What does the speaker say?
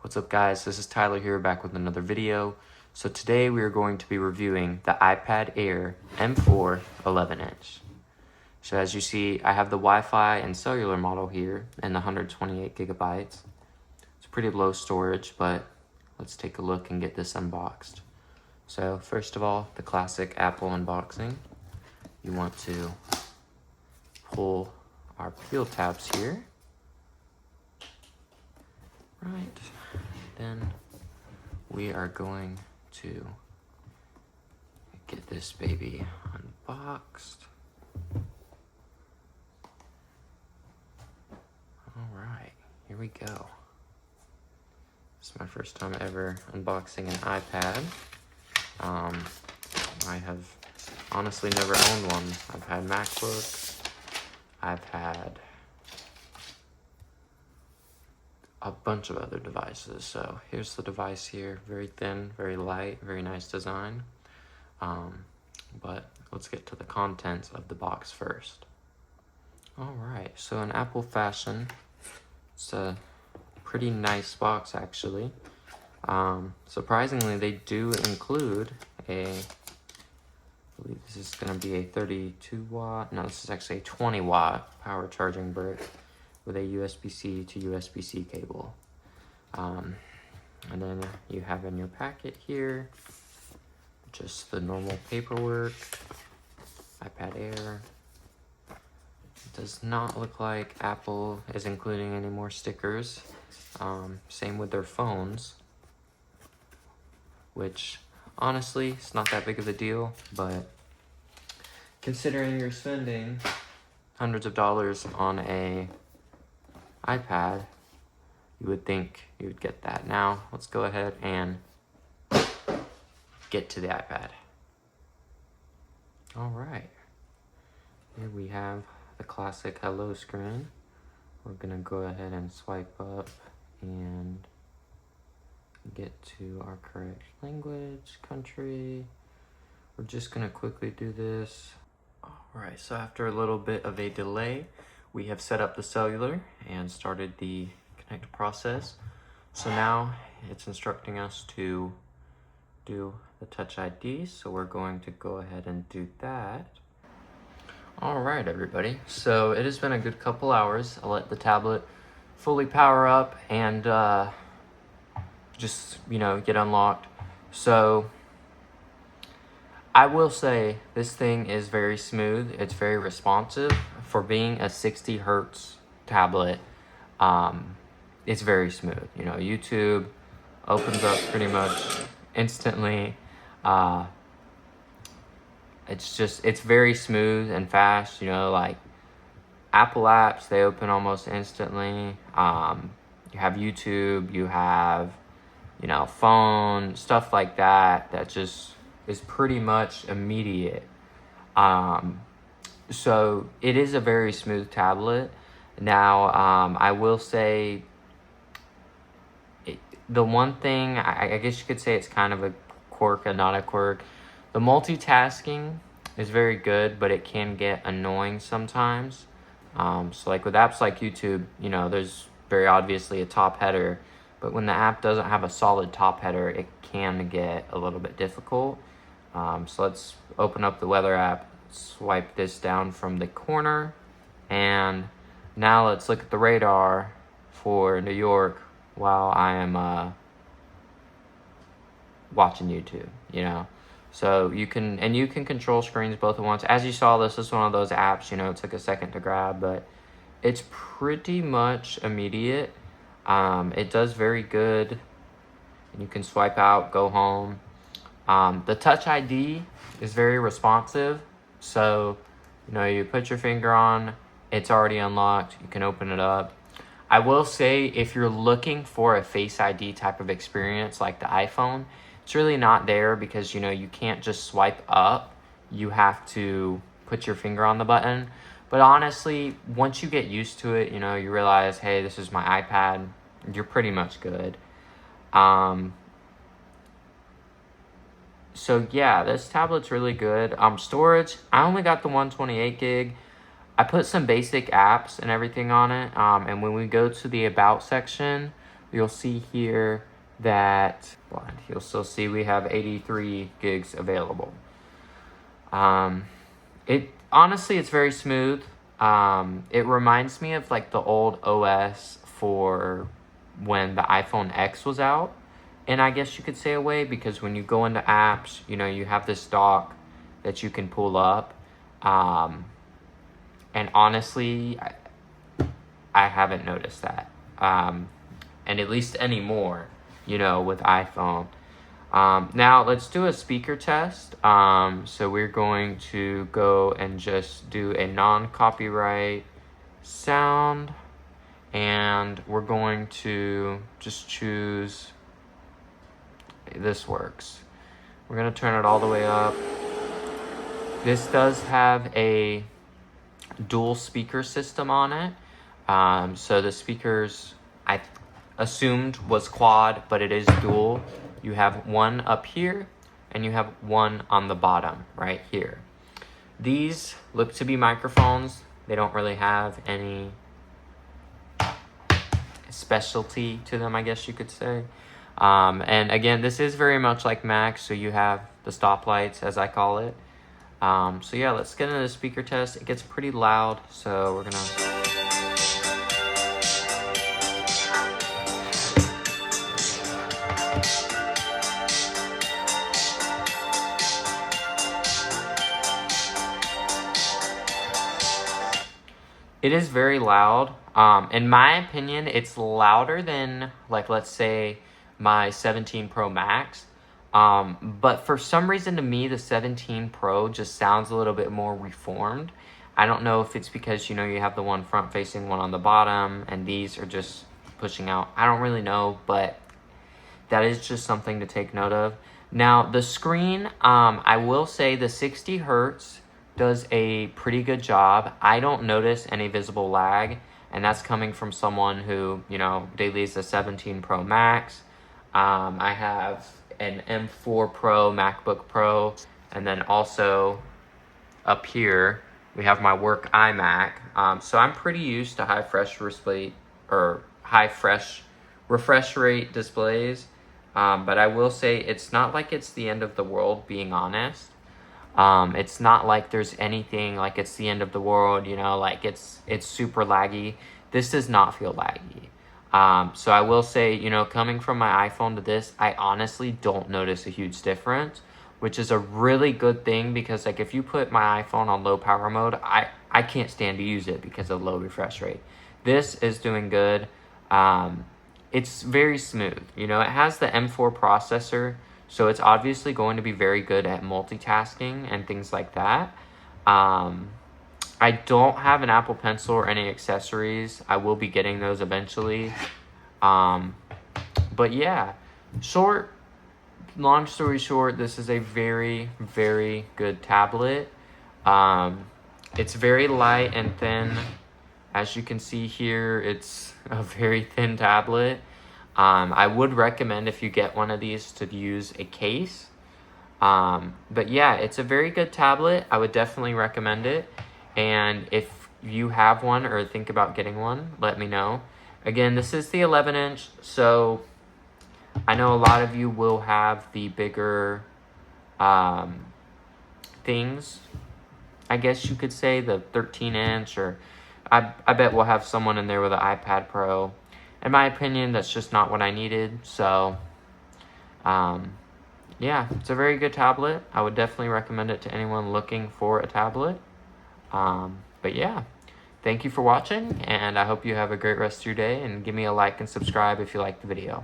What's up guys, this is Tyler here back with another video. So today we are going to be reviewing the iPad Air M4 11-inch. So as you see, I have the Wi-Fi and cellular model here and the 128 gigabytes. It's pretty low storage, but let's take a look and get this unboxed. So first of all, the classic Apple unboxing. You want to pull our peel tabs here. Right, then we are going to get this baby unboxed. All right, here we go. This is my first time ever unboxing an iPad. I have honestly never owned one. I've had MacBooks, I've had a bunch of other devices. So here's the device here, very thin, very light, very nice design. But let's get to the contents of the box first. All right, so in Apple fashion, it's a pretty nice box actually. Surprisingly, they do include I believe this is gonna be a 32 watt, no, this is actually a 20 watt power charging brick with a USB-C to USB-C cable. And then you have in your packet here, just the normal paperwork, iPad Air. It does not look like Apple is including any more stickers. Same with their phones, which honestly, it's not that big of a deal, but considering you're spending hundreds of dollars on a iPad, you would think you would get that. Now, let's go ahead and get to the iPad. All right, here we have the classic hello screen. We're gonna go ahead and swipe up and get to our correct language, country. We're just gonna quickly do this. All right, so after a little bit of a delay, we have set up the cellular and started the connect process. So now it's instructing us to do the Touch ID. So we're going to go ahead and do that. All right, everybody. So it has been a good couple hours. I'll let the tablet fully power up and just, get unlocked. So I will say this thing is very smooth. It's very responsive for being a 60 hertz tablet. It's very smooth. YouTube opens up pretty much instantly. It's very smooth and fast. Like Apple apps, they open almost instantly. You have YouTube, you have, phone, stuff like that, that just is pretty much immediate. So it is a very smooth tablet. Now, I will say, the one thing, I guess you could say it's kind of a quirk and not a quirk. The multitasking is very good, but it can get annoying sometimes. So like with apps like YouTube, there's very obviously a top header, but when the app doesn't have a solid top header, it can get a little bit difficult. So let's open up the weather app, swipe this down from the corner, and now let's look at the radar for New York while I am watching YouTube, So you can control screens both at once. As you saw, this is one of those apps, it took a second to grab, but it's pretty much immediate. It does very good. You can swipe out, go home. The Touch ID is very responsive. So, you put your finger on, it's already unlocked. You can open it up. I will say, if you're looking for a Face ID type of experience like the iPhone, it's really not there because, you can't just swipe up. You have to put your finger on the button. But honestly, once you get used to it, you realize, hey, this is my iPad, you're pretty much good. So yeah, this tablet's really good. Storage, I only got the 128 gig. I put some basic apps and everything on it. And when we go to the About section, you'll see here that, well, you'll still see we have 83 gigs available. Honestly, it's very smooth. It reminds me of like the old OS for when the iPhone X was out. And I guess you could say a way, because when you go into apps, you know, you have this dock that you can pull up. And honestly, I haven't noticed that. And at least anymore, you know, with iPhone. Now let's do a speaker test. So we're going to go and just do a non-copyright sound, and we're going to just choose, this works. We're gonna turn it all the way up. This does have a dual speaker system on it. So the speakers I assumed was quad, but it is dual. You have one up here and you have one on the bottom right here. These look to be microphones. They don't really have any specialty to them, I guess you could say. And again, this is very much like Mac, so you have the stoplights, as I call it. So yeah, let's get into the speaker test. It gets pretty loud, so we're gonna... It is very loud. In my opinion, it's louder than, like, let's say my 17 Pro Max. But for some reason, to me, the 17 Pro just sounds a little bit more reformed. I don't know if it's because, you know, you have the one front facing, one on the bottom, and these are just pushing out. I don't really know, but that is just something to take note of. Now, the screen, I will say the 60 hertz does a pretty good job. I don't notice any visible lag, and that's coming from someone who, you know, daily uses a 17 Pro Max. I have an M4 Pro MacBook Pro, and then also up here we have my work iMac. So I'm pretty used to high refresh rate displays, but I will say it's not like it's the end of the world, being honest. It's not like there's anything like it's the end of the world, you know, like it's super laggy. This does not feel laggy. So I will say, you know, coming from my iPhone to this, I honestly don't notice a huge difference, which is a really good thing, because like if you put my iPhone on low power mode, I can't stand to use it because of low refresh rate. This is doing good. It's very smooth. You know, it has the M4 processor, so it's obviously going to be very good at multitasking and things like that. I don't have an Apple Pencil or any accessories. I will be getting those eventually. But yeah, long story short, this is a very, very good tablet. It's very light and thin. As you can see here, it's a very thin tablet. I would recommend, if you get one of these, to use a case. But yeah, it's a very good tablet. I would definitely recommend it. And if you have one or think about getting one, let me know. Again, this is the 11-inch, so I know a lot of you will have the bigger things, I guess you could say, the 13-inch, or I bet we'll have someone in there with an iPad Pro. In my opinion, that's just not what I needed. So, yeah, it's a very good tablet. I would definitely recommend it to anyone looking for a tablet. But yeah, thank you for watching, and I hope you have a great rest of your day, and give me a like and subscribe if you liked the video.